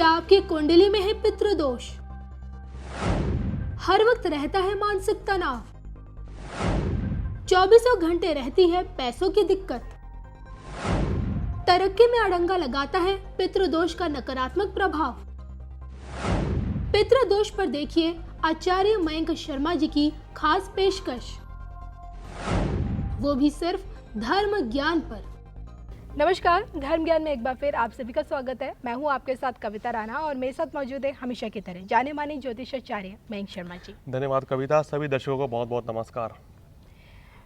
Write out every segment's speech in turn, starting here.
क्या आपकी कुंडली में है पितृदोष? हर वक्त रहता है मानसिक तनाव, चौबीसों घंटे रहती है पैसों की दिक्कत, तरक्की में अड़ंगा लगाता है पितृदोष का नकारात्मक प्रभाव। पितृदोष पर देखिए आचार्य मयंक शर्मा जी की खास पेशकश, वो भी सिर्फ धर्म ज्ञान पर। नमस्कार, धर्म ज्ञान में एक बार फिर आप सभी का स्वागत है। मैं हूं आपके साथ कविता राणा और मेरे साथ मौजूद है हमेशा की तरह जाने माने ज्योतिषाचार्य मयंक शर्मा जी। धन्यवाद कविता। सभी दर्शकों को बहुत बहुत नमस्कार।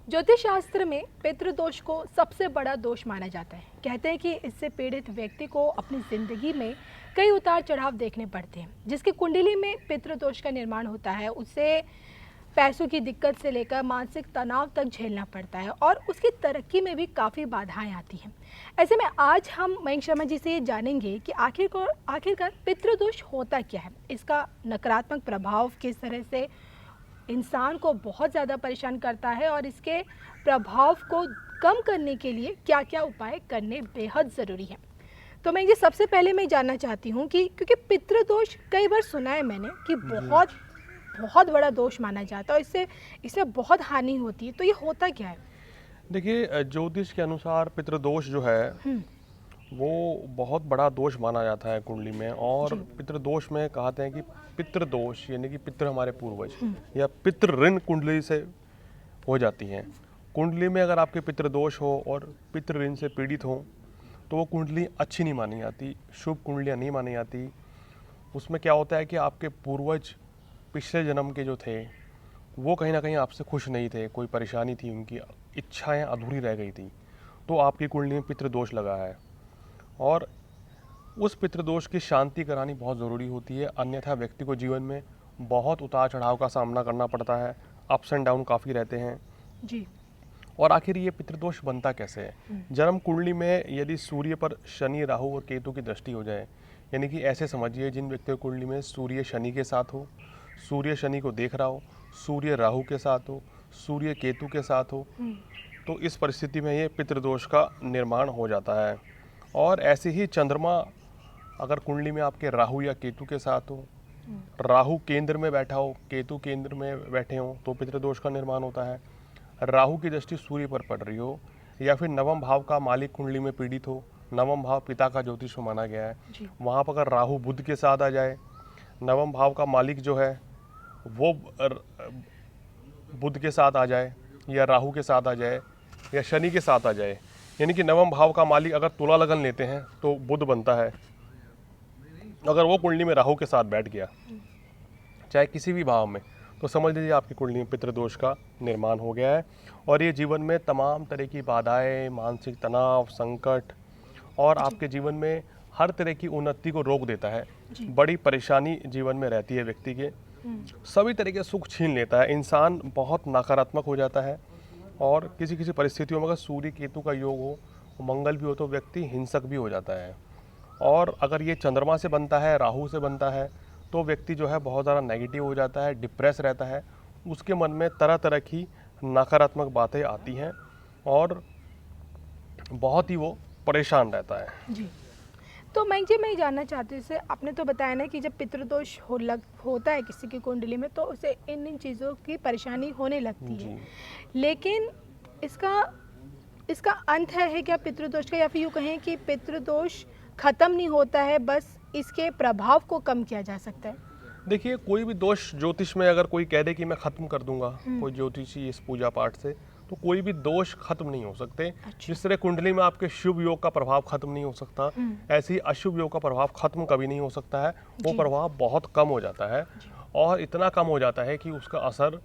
ज्योतिष शास्त्र में पितृदोष को सबसे बड़ा दोष माना जाता है। कहते हैं कि इससे पीड़ित व्यक्ति को अपनी जिंदगी में कई उतार चढ़ाव देखने पड़ते हैं। जिसकी कुंडली में पितृदोष का निर्माण होता है उसे पैसों की दिक्कत से लेकर मानसिक तनाव तक झेलना पड़ता है और उसकी तरक्की में भी काफ़ी बाधाएं आती हैं। ऐसे में आज हम मयंक शर्मा जी से ये जानेंगे कि आखिरकार पितृदोष होता क्या है, इसका नकारात्मक प्रभाव किस तरह से इंसान को बहुत ज़्यादा परेशान करता है और इसके प्रभाव को कम करने के लिए क्या क्या उपाय करने बेहद ज़रूरी है। तो मैं ये सबसे पहले मैं जानना चाहती हूँ कि क्योंकि पितृदोष कई बार सुना है मैंने कि बहुत बड़ा दोष माना जाता है और इससे बहुत हानि होती है, तो ये होता क्या है? देखिए, ज्योतिष के अनुसार पितृदोष जो है वो बहुत बड़ा दोष माना जाता है कुंडली में। और पितृदोष में कहते हैं कि पितृदोष यानी कि पितृ हमारे पूर्वज या पितृ ऋण कुंडली से हो जाती हैं। कुंडली में अगर आपके पितृदोष हो और पितृ ऋण से पीड़ित हो तो वो कुंडली अच्छी नहीं मानी जाती, शुभ कुंडलियाँ नहीं मानी जाती। उसमें क्या होता है कि आपके पूर्वज पिछले जन्म के जो थे वो कहीं ना कहीं आपसे खुश नहीं थे, कोई परेशानी थी, उनकी इच्छाएं अधूरी रह गई थी, तो आपकी कुंडली में पितृदोष लगा है और उस पितृदोष की शांति करानी बहुत ज़रूरी होती है। अन्यथा व्यक्ति को जीवन में बहुत उतार चढ़ाव का सामना करना पड़ता है, अप्स एंड डाउन काफ़ी रहते हैं जी। और आखिर ये पितृदोष बनता कैसे है? जन्म कुंडली में यदि सूर्य पर शनि, राहु और केतु की दृष्टि हो जाए, यानी कि ऐसे समझिए जिन व्यक्तियों की कुंडली में सूर्य शनि के साथ हो, सूर्य शनि को देख रहा हो, सूर्य राहु के साथ हो, सूर्य केतु के साथ हो, तो इस परिस्थिति में ये पितृदोष का निर्माण हो जाता है। और ऐसे ही चंद्रमा अगर कुंडली में आपके राहु या केतु के साथ हो, राहु केंद्र में बैठा हो, केतु केंद्र में बैठे हो, तो पितृदोष का निर्माण होता है। राहु की दृष्टि सूर्य पर पड़ रही हो या फिर नवम भाव का मालिक कुंडली में पीड़ित हो, नवम भाव पिता का ज्योतिष में माना गया है, वहाँ पर अगर राहु बुध के साथ आ जाए, नवम भाव का मालिक जो है वो बुध के साथ आ जाए या राहु के साथ आ जाए या शनि के साथ आ जाए, यानी कि नवम भाव का मालिक अगर तुला लगन लेते हैं तो बुध बनता है। अगर वो कुंडली में राहु के साथ बैठ गया चाहे किसी भी भाव में, तो समझ लीजिए आपकी कुंडली में पितृदोष का निर्माण हो गया है और ये जीवन में तमाम तरह की बाधाएं, मानसिक तनाव, संकट और आपके जीवन में हर तरह की उन्नति को रोक देता है। बड़ी परेशानी जीवन में रहती है व्यक्ति के, सभी तरह के सुख छीन लेता है, इंसान बहुत नकारात्मक हो जाता है और किसी किसी परिस्थितियों में अगर सूर्य केतु का योग हो, मंगल भी हो, तो व्यक्ति हिंसक भी हो जाता है। और अगर ये चंद्रमा से बनता है, राहु से बनता है, तो व्यक्ति जो है बहुत ज़्यादा नेगेटिव हो जाता है, डिप्रेस रहता है, उसके मन में तरह तरह की नकारात्मक बातें आती हैं और बहुत ही वो परेशान रहता है। जी। तो मैं जानना चाहती हूँ, आपने तो बताया ना कि जब पितृदोष होता है किसी की कुंडली में तो उसे इन चीज़ों की परेशानी होने लगती है, लेकिन इसका अंत है क्या पितृदोष का, या फिर यूँ कहें कि पितृदोष खत्म नहीं होता है, बस इसके प्रभाव को कम किया जा सकता है? देखिए, कोई भी दोष ज्योतिष में अगर कोई कह दे कि मैं खत्म कर दूंगा, कोई ज्योतिषी इस पूजा पाठ से, तो कोई भी दोष खत्म नहीं हो सकते। जिस तरह कुंडली में आपके शुभ योग का प्रभाव खत्म नहीं हो सकता, ऐसे ही अशुभ योग का प्रभाव खत्म कभी नहीं हो सकता है। वो प्रभाव बहुत कम हो जाता है और इतना कम हो जाता है कि उसका असर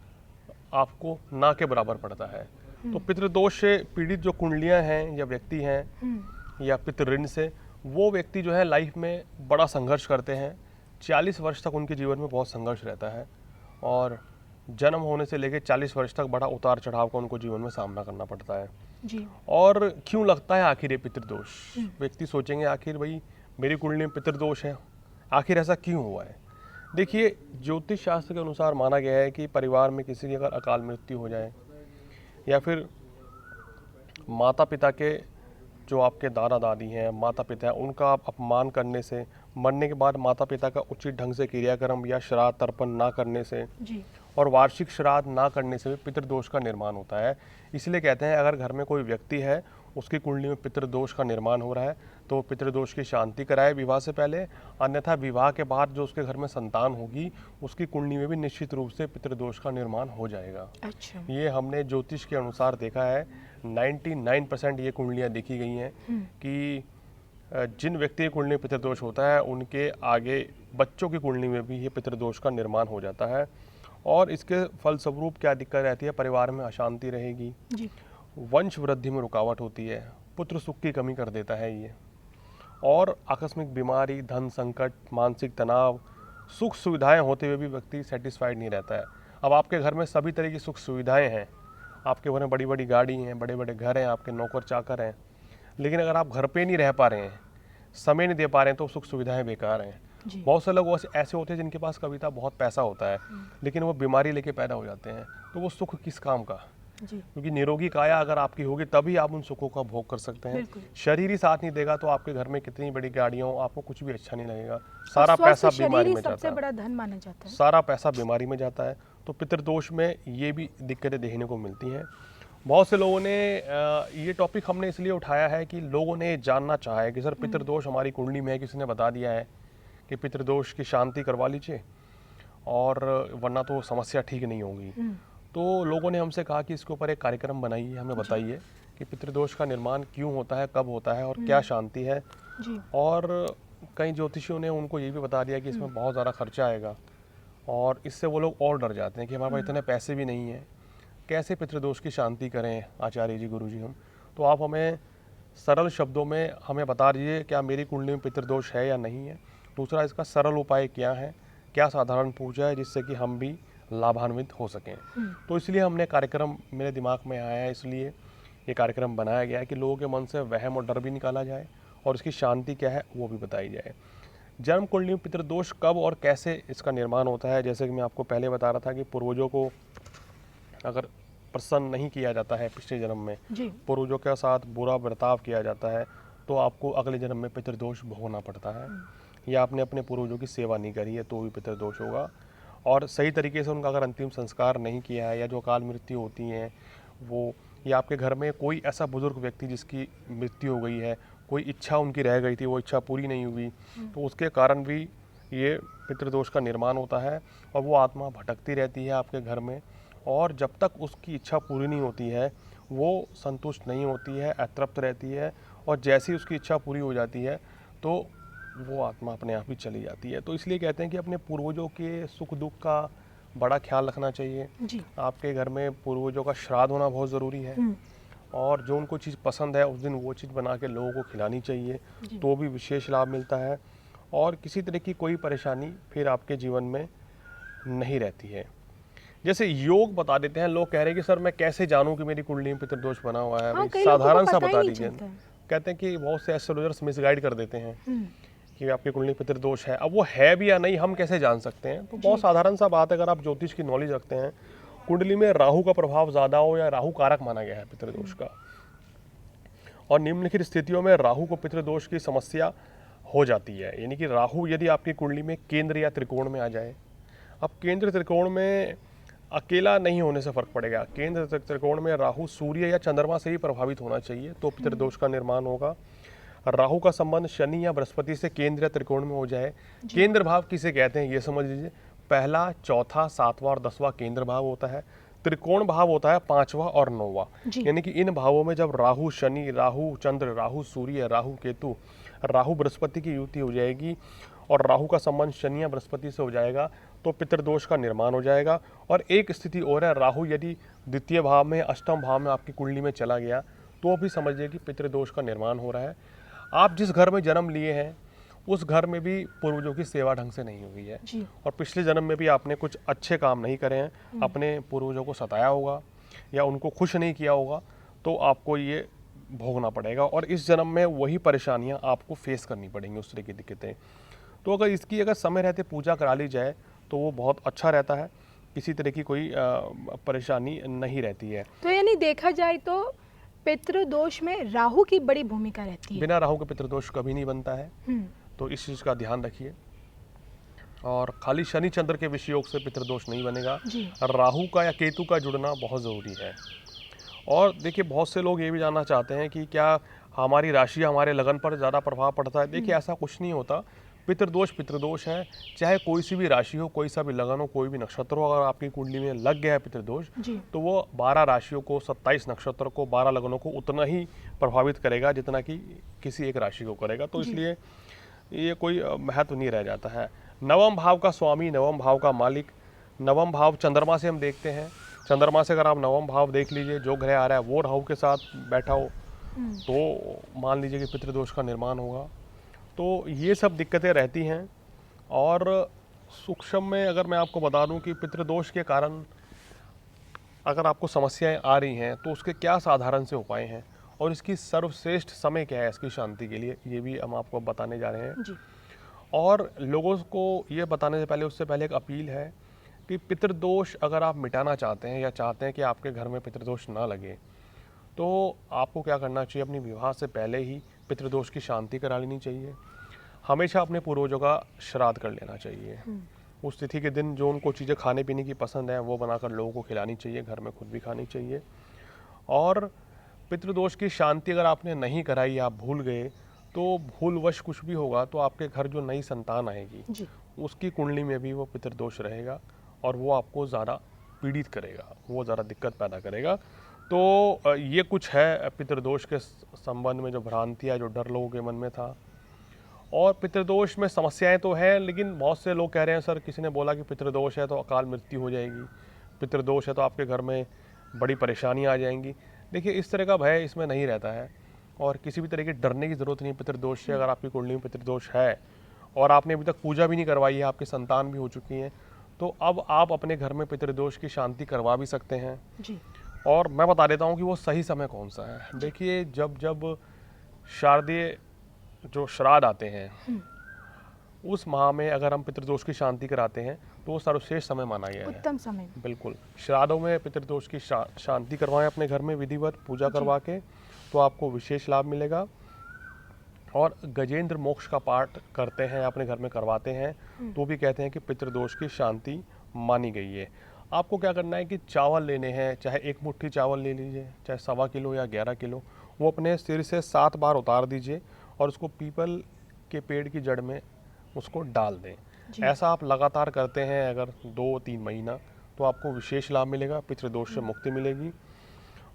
आपको ना के बराबर पड़ता है। तो पितृदोष से पीड़ित जो कुंडलियाँ हैं या व्यक्ति हैं या पितृ ऋण से, वो व्यक्ति जो है लाइफ में बड़ा संघर्ष करते हैं। 40 वर्ष तक उनके जीवन में बहुत संघर्ष रहता है और जन्म होने से लेकर 40 वर्ष तक बड़ा उतार चढ़ाव का उनको जीवन में सामना करना पड़ता है जी। और क्यों लगता है आखिर ये पितृदोष? व्यक्ति सोचेंगे आखिर भाई मेरी कुंडली में पितृदोष है, आखिर ऐसा क्यों हुआ है? देखिए, ज्योतिष शास्त्र के अनुसार माना गया है कि परिवार में किसी की अगर अकाल मृत्यु हो जाए या फिर माता पिता के जो आपके दादा दादी हैं, माता पिता हैं, उनका आप अपमान करने से, मरने के बाद माता पिता का उचित ढंग से क्रियाक्रम या श्राद्ध तर्पण ना करने से जी। और वार्षिक श्राद्ध ना करने से भी पितृदोष का निर्माण होता है। इसलिए कहते हैं अगर घर में कोई व्यक्ति है, उसकी कुंडली में पितृदोष का निर्माण हो रहा है तो पितृदोष की शांति कराए विवाह से पहले, अन्यथा विवाह के बाद जो उसके घर में संतान होगी उसकी कुंडली में भी निश्चित रूप से पितृदोष का निर्माण हो जाएगा। अच्छा। ये हमने ज्योतिष के अनुसार देखा है, 99% ये कुंडलियाँ देखी गई हैं कि जिन व्यक्ति की कुंडली में पितृदोष होता है उनके आगे बच्चों की कुंडली में भी ये पितृदोष का निर्माण हो जाता है। और इसके फलस्वरूप क्या दिक्कत रहती है, परिवार में अशांति रहेगी, जी। वंश वृद्धि में रुकावट होती है, पुत्र सुख की कमी कर देता है ये, और आकस्मिक बीमारी, धन संकट, मानसिक तनाव, सुख सुविधाएं होते हुए भी व्यक्ति सेटिस्फाइड नहीं रहता है। अब आपके घर में सभी तरह की सुख सुविधाएं हैं, आपके घर में बड़ी बड़ी गाड़ी हैं, बड़े बड़े घर हैं, आपके नौकर चाकर हैं, लेकिन अगर आप घर पे नहीं रह पा रहे हैं, समय नहीं दे पा रहे हैं तो सुख सुविधाएं बेकार हैं। जी। बहुत से लोग ऐसे होते हैं जिनके पास कविता बहुत पैसा होता है लेकिन वो बीमारी लेके पैदा हो जाते हैं, तो वो सुख किस काम का? जी। क्योंकि निरोगी काया अगर आपकी होगी तभी आप उन सुखों का भोग कर सकते हैं। बिल्कुल। शरीर ही साथ नहीं देगा तो आपके घर में कितनी बड़ी गाड़ियां हो, आपको कुछ भी अच्छा नहीं लगेगा, सारा पैसा बीमारी में जाता सबसे है, बड़ा धन माना जाता है। सारा पैसा बीमारी में जाता है। तो पितृदोष में ये भी दिक्कतें देखने को मिलती हैं। बहुत से लोगों ने ये टॉपिक हमने इसलिए उठाया है कि लोगों ने जानना चाहा है कि सर पितृदोष हमारी कुंडली में है, किसी ने बता दिया है कि पितृदोष की शांति करवा लीजिए और वरना तो समस्या ठीक नहीं होगी। तो लोगों ने हमसे कहा कि इसके ऊपर एक कार्यक्रम बनाइए, हमें बताइए कि पितृदोष का निर्माण क्यों होता है, कब होता है और क्या शांति है। जी। और कई ज्योतिषियों ने उनको ये भी बता दिया कि इसमें बहुत ज़्यादा खर्चा आएगा और इससे वो लोग और डर जाते हैं कि हमारे पास इतने पैसे भी नहीं हैं, कैसे पितृदोष की शांति करें आचार्य जी, गुरु जी हम। तो आप हमें सरल शब्दों में हमें बता दीजिए क्या मेरी कुंडली में पितृदोष है या नहीं है। दूसरा, इसका सरल उपाय क्या है, क्या साधारण पूजा है जिससे कि हम भी लाभान्वित हो सकें। तो इसलिए हमने कार्यक्रम मेरे दिमाग में आया है, इसलिए ये कार्यक्रम बनाया गया है कि लोगों के मन से वहम और डर भी निकाला जाए और इसकी शांति क्या है वो भी बताई जाए। जन्म कुंडली में पितृदोष कब और कैसे इसका निर्माण होता है, जैसे कि मैं आपको पहले बता रहा था कि पूर्वजों को अगर प्रसन्न नहीं किया जाता है पिछले जन्म में, जी। पूर्वजों के साथ बुरा बर्ताव किया जाता है तो आपको अगले जन्म में पितृदोष भोगना पड़ता है, या आपने अपने पूर्वजों की सेवा नहीं करी है तो भी पितृदोष होगा। और सही तरीके से उनका अगर अंतिम संस्कार नहीं किया है या जो अकाल मृत्यु होती हैं वो, या आपके घर में कोई ऐसा बुजुर्ग व्यक्ति जिसकी मृत्यु हो गई है, कोई इच्छा उनकी रह गई थी वो इच्छा पूरी नहीं हुई, तो उसके कारण भी ये पितृदोष का निर्माण होता है और वो आत्मा भटकती रहती है आपके घर में, और जब तक उसकी इच्छा पूरी नहीं होती है वो संतुष्ट नहीं होती है, अतृप्त रहती है, और जैसे ही उसकी इच्छा पूरी हो जाती है तो वो आत्मा अपने आप ही चली जाती है। तो इसलिए कहते हैं कि अपने पूर्वजों के सुख दुख का बड़ा ख्याल रखना चाहिए। जी। आपके घर में पूर्वजों का श्राद्ध होना बहुत ज़रूरी है, और जो उनको चीज़ पसंद है उस दिन वो चीज़ बना के लोगों को खिलानी चाहिए, तो भी विशेष लाभ मिलता है और किसी तरह की कोई परेशानी फिर आपके जीवन में नहीं रहती है। जैसे योग बता देते हैं, लोग कह रहे हैं कि सर मैं कैसे जानूं कि मेरी कुंडली में पितृदोष बना हुआ है, हाँ, भाई साधारण सा बता दीजिए। कहते हैं कि बहुत से एस्ट्रोलॉजर्स मिसगाइड कर देते हैं कि आपकी कुंडली में पितृदोष है। अब वो है भी या नहीं हम कैसे जान सकते हैं? तो बहुत साधारण सा बात है, अगर आप ज्योतिष की नॉलेज रखते हैं, कुंडली में राहु का प्रभाव ज़्यादा हो या राहु कारक माना गया है पितृदोष का, और निम्नलिखित स्थितियों में राहु को पितृदोष की समस्या हो जाती है। यानी कि राहु यदि आपकी कुंडली में केंद्र या त्रिकोण में आ जाए, अब केंद्र त्रिकोण में अकेला नहीं होने से फर्क पड़ेगा, केंद्र त्रिकोण में राहु सूर्य या चंद्रमा से ही प्रभावित होना चाहिए तो पितृदोष का निर्माण होगा। राहु का संबंध शनि या बृहस्पति से केंद्र या त्रिकोण में हो जाए, केंद्र भाव किसे कहते हैं ये समझ लीजिए, पहला, चौथा, सातवां और 10वां केंद्र भाव होता है, त्रिकोण भाव होता है 5वां और 9वां। यानी कि इन भावों में जब राहु शनि, राहु चंद्र, राहु सूर्य, राहु केतु, राहु बृहस्पति की युति हो जाएगी और राहु का संबंध शनि या बृहस्पति से हो जाएगा तो पितृदोष का निर्माण हो जाएगा। और एक स्थिति और है, राहु यदि द्वितीय भाव में, अष्टम भाव में आपकी कुंडली में चला गया तो भी समझिए कि पितृदोष का निर्माण हो रहा है। आप जिस घर में जन्म लिए हैं उस घर में भी पूर्वजों की सेवा ढंग से नहीं हुई है, और पिछले जन्म में भी आपने कुछ अच्छे काम नहीं करे हैं, अपने पूर्वजों को सताया होगा या उनको खुश नहीं किया होगा, तो आपको ये भोगना पड़ेगा और इस जन्म में वही परेशानियां आपको फेस करनी पड़ेंगी, उस तरह की दिक्कतें। तो अगर इसकी समय रहते पूजा करा ली जाए तो वो बहुत अच्छा रहता है, किसी तरह की कोई परेशानी नहीं रहती है। तो यानी देखा जाए तो पितृदोष में राहु की बड़ी भूमिका रहती है। बिना राहु के पितृदोष कभी नहीं बनता है, हम्म, तो इस चीज़ का ध्यान रखिए। और खाली शनि चंद्र के विषयोग से पितृदोष नहीं बनेगा, जी। राहु का या केतु का जुड़ना बहुत ज़रूरी है। और देखिए, बहुत से लोग ये भी जानना चाहते हैं कि क्या हमारी राशि हमारे लगन पर ज़्यादा प्रभाव पड़ता है। देखिए, ऐसा कुछ नहीं होता। पितृदोष है, चाहे कोई सी भी राशि हो, कोई सा भी लगन हो, कोई भी नक्षत्र हो, अगर आपकी कुंडली में लग गया है पितृदोष, जी। तो वो 12 राशियों को, 27 नक्षत्र को, 12 लगनों को उतना ही प्रभावित करेगा जितना कि किसी एक राशि को करेगा। तो जी। इसलिए ये कोई महत्व नहीं रह जाता है। नवम भाव का स्वामी, नवम भाव का मालिक, नवम भाव चंद्रमा से हम देखते हैं। चंद्रमा से अगर आप नवम भाव देख लीजिए, जो ग्रह आ रहा है वो राहु के साथ बैठा हो, तो मान लीजिए कि पितृदोष का निर्माण होगा। तो ये सब दिक्कतें रहती हैं। और सूक्ष्म में अगर मैं आपको बता दूं कि पितृदोष के कारण अगर आपको समस्याएं आ रही हैं, तो उसके क्या साधारण से उपाय हैं और इसकी सर्वश्रेष्ठ समय क्या है इसकी शांति के लिए, ये भी हम आपको बताने जा रहे हैं। जी। और लोगों को ये बताने से पहले, उससे पहले एक अपील है कि पितृदोष अगर आप मिटाना चाहते हैं या चाहते हैं कि आपके घर में पितृदोष ना लगे, तो आपको क्या करना चाहिए, अपनी विवाह से पहले ही पितृदोष की शांति करा लेनी चाहिए। हमेशा अपने पूर्वजों का श्राद्ध कर लेना चाहिए। उस तिथि के दिन जो उनको चीज़ें खाने पीने की पसंद है वो बनाकर लोगों को खिलानी चाहिए, घर में खुद भी खानी चाहिए। और पितृदोष की शांति अगर आपने नहीं कराई, आप भूल गए, तो भूलवश कुछ भी होगा तो आपके घर जो नई संतान आएगी जी। उसकी कुंडली में भी वो पितृदोष रहेगा और वो आपको ज़्यादा पीड़ित करेगा, वो ज़्यादा दिक्कत पैदा करेगा। तो ये कुछ है पितृदोष के संबंध में जो भ्रांतियाँ, जो डर लोगों के मन में था। और पितृदोष में समस्याएं तो हैं, लेकिन बहुत से लोग कह रहे हैं सर, किसी ने बोला कि पितृदोष है तो अकाल मृत्यु हो जाएगी, पितृदोष है तो आपके घर में बड़ी परेशानियां आ जाएंगी। देखिए, इस तरह का भय इसमें नहीं रहता है और किसी भी तरह की डरने की ज़रूरत नहीं है पितृदोष से। अगर आपकी कुंडली में पितृदोष है और आपने अभी तक पूजा भी नहीं करवाई है, आपकी संतान भी हो चुकी हैं, तो अब आप अपने घर में पितृदोष की शांति करवा भी सकते हैं। जी। और मैं बता देता हूँ कि वो सही समय कौन सा है। देखिए, जब जब शारदीय जो श्राद्ध आते हैं, उस माह में अगर हम पितृदोष की शांति कराते हैं तो वो सर्वश्रेष्ठ समय माना गया है। उत्तम समय। बिल्कुल, श्राद्धों में पितृदोष की शांति करवाएं अपने घर में विधिवत पूजा करवा के, तो आपको विशेष लाभ मिलेगा। और गजेंद्र मोक्ष का पाठ करते हैं, अपने घर में करवाते हैं, तो भी कहते हैं कि पितृदोष की शांति मानी गई है। आपको क्या करना है कि चावल लेने हैं, चाहे एक मुट्ठी चावल ले लीजिए, चाहे 1.25 किलो या 11 किलो, वो अपने सिर से 7 बार उतार दीजिए और उसको पीपल के पेड़ की जड़ में उसको डाल दें। ऐसा आप लगातार करते हैं अगर 2-3 महीना, तो आपको विशेष लाभ मिलेगा, पितृदोष से मुक्ति मिलेगी।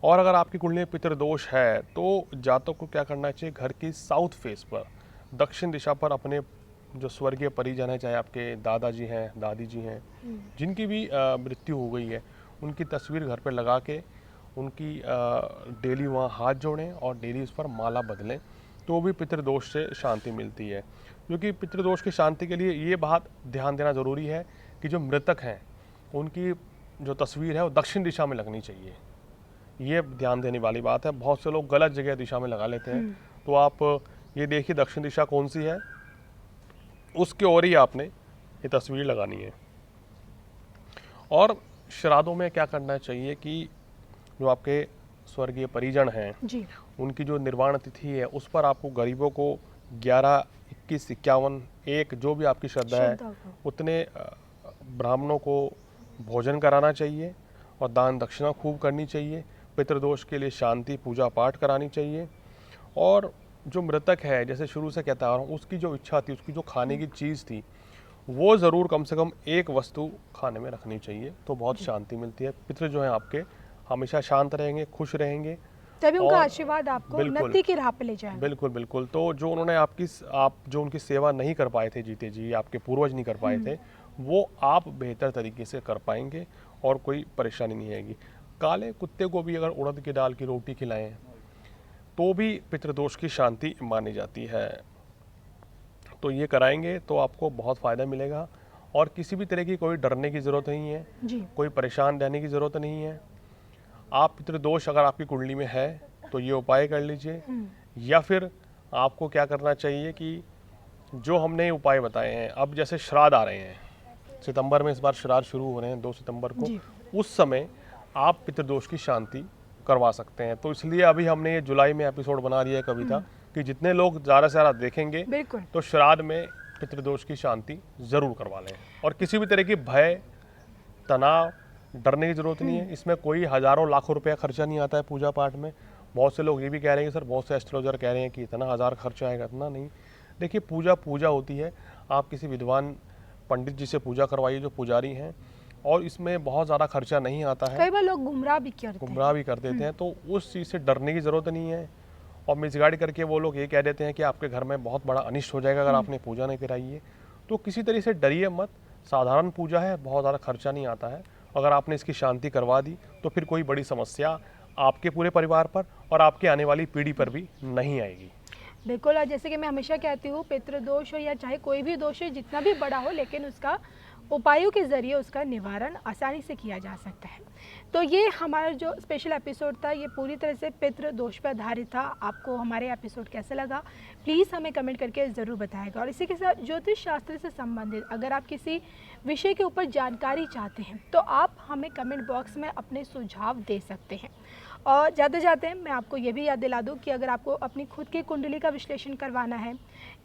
और अगर आपकी कुंडली में पितृदोष है तो जातक को क्या करना चाहिए, घर की साउथ फेस पर, दक्षिण दिशा पर अपने जो स्वर्गीय परिजन हैं, चाहे आपके दादाजी हैं, दादी जी हैं, जिनकी भी मृत्यु हो गई है, उनकी तस्वीर घर पर लगा के उनकी डेली वहाँ हाथ जोड़ें और डेली उस पर माला बदलें, तो भी पितृदोष से शांति मिलती है। क्योंकि पितृदोष की शांति के लिए ये बात ध्यान देना ज़रूरी है कि जो मृतक हैं उनकी जो तस्वीर है वो दक्षिण दिशा में लगनी चाहिए। ये ध्यान देने वाली बात है। बहुत से लोग गलत जगह दिशा में लगा लेते हैं, तो आप ये देखिए दक्षिण दिशा कौन सी है, उसके ओर ही आपने ये तस्वीर लगानी है। और श्राद्धों में क्या करना चाहिए कि जो आपके स्वर्गीय परिजन हैं जी। उनकी जो निर्वाण तिथि है उस पर आपको गरीबों को 11, 21, 51, 1 जो भी आपकी श्रद्धा है उतने ब्राह्मणों को भोजन कराना चाहिए और दान दक्षिणा खूब करनी चाहिए। पितृदोष के लिए शांति पूजा पाठ करानी चाहिए। और जो मृतक है, जैसे शुरू से कहता आ रहा हूँ, उसकी जो इच्छा थी, उसकी जो खाने की चीज़ थी, वो ज़रूर कम से कम एक वस्तु खाने में रखनी चाहिए, तो बहुत शांति मिलती है। पितृ जो हैं आपके हमेशा शांत रहेंगे, खुश रहेंगे, तभी उनका और आशीर्वाद आपको बिल्कुल, उन्नति की राह पे ले जाएगा। बिल्कुल बिल्कुल। तो जो उन्होंने आप जो उनकी सेवा नहीं कर पाए थे जीते जी, आपके पूर्वज नहीं कर पाए थे, वो आप बेहतर तरीके से कर पाएंगे और कोई परेशानी नहीं आएगी। काले कुत्ते को भी अगर उड़द की दाल की रोटी खिलाएं तो भी पितृदोष की शांति मानी जाती है। तो ये कराएंगे तो आपको बहुत फ़ायदा मिलेगा और किसी भी तरह की कोई डरने की ज़रूरत नहीं है जी। कोई परेशान रहने की ज़रूरत नहीं है। आप पितृदोष अगर आपकी कुंडली में है तो ये उपाय कर लीजिए, या फिर आपको क्या करना चाहिए कि जो हमने उपाय बताए हैं, अब जैसे श्राद्ध आ रहे हैं, सितंबर में इस बार श्राद्ध शुरू हो रहे हैं 2 सितंबर को, उस समय आप पितृदोष की शांति करवा सकते हैं। तो इसलिए अभी हमने ये जुलाई में एपिसोड बना दिया है कविता कि जितने लोग ज़्यादा से ज़्यादा देखेंगे बिल्कुल। तो श्राद्ध में पितृदोष की शांति ज़रूर करवा लें। और किसी भी तरह की भय, तनाव, डरने की ज़रूरत नहीं है। इसमें कोई हज़ारों लाखों रुपया खर्चा नहीं आता है पूजा पाठ में। बहुत से लोग ये भी कह रहे हैं कि सर, बहुत से एस्ट्रोलॉजर कह रहे हैं कि इतना हज़ार खर्चा आएगा, इतना नहीं। देखिए, पूजा होती है। आप किसी विद्वान पंडित जी से पूजा करवाइए जो पुजारी हैं, और इसमें बहुत ज़्यादा खर्चा नहीं आता है। कई बार लोग गुमराह भी कर देते हैं, तो उस चीज़ से डरने की ज़रूरत नहीं है। और मिसगाइड करके वो लोग ये कह देते हैं कि आपके घर में बहुत बड़ा अनिष्ट हो जाएगा अगर आपने पूजा नहीं कराई है। तो किसी तरह से डरिए मत। साधारण पूजा है, बहुत ज़्यादा खर्चा नहीं आता है। अगर आपने इसकी शांति करवा दी तो फिर कोई बड़ी समस्या आपके पूरे परिवार पर और आपके आने वाली पीढ़ी पर भी नहीं आएगी। बिल्कुल। और जैसे कि मैं हमेशा कहती हूँ, पितृदोष हो या चाहे कोई भी दोष हो, जितना भी बड़ा हो, लेकिन उसका उपायों के ज़रिए उसका निवारण आसानी से किया जा सकता है। तो ये हमारा जो स्पेशल एपिसोड था, ये पूरी तरह से पितृदोष पर आधारित था। आपको हमारे एपिसोड कैसा लगा, प्लीज़ हमें कमेंट करके ज़रूर बताएगा। और इसी के साथ ज्योतिष शास्त्र से संबंधित अगर आप किसी विषय के ऊपर जानकारी चाहते हैं तो आप हमें कमेंट बॉक्स में अपने सुझाव दे सकते हैं। और जाते जाते मैं आपको ये भी याद दिला दूँ कि अगर आपको अपनी खुद की कुंडली का विश्लेषण करवाना है,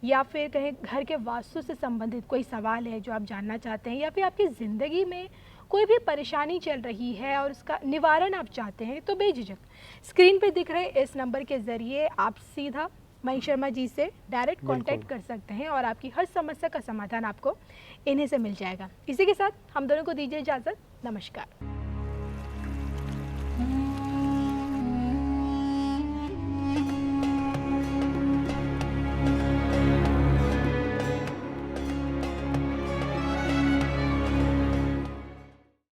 या फिर कहीं घर के वास्तु से संबंधित कोई सवाल है जो आप जानना चाहते हैं, या फिर आपकी ज़िंदगी में कोई भी परेशानी चल रही है और उसका निवारण आप चाहते हैं, तो बेझिझक स्क्रीन पे दिख रहे इस नंबर के ज़रिए आप सीधा मयंक शर्मा जी से डायरेक्ट कांटेक्ट कर सकते हैं और आपकी हर समस्या का समाधान आपको इन्हीं से मिल जाएगा। इसी के साथ हम दोनों को दीजिए इजाज़त। नमस्कार।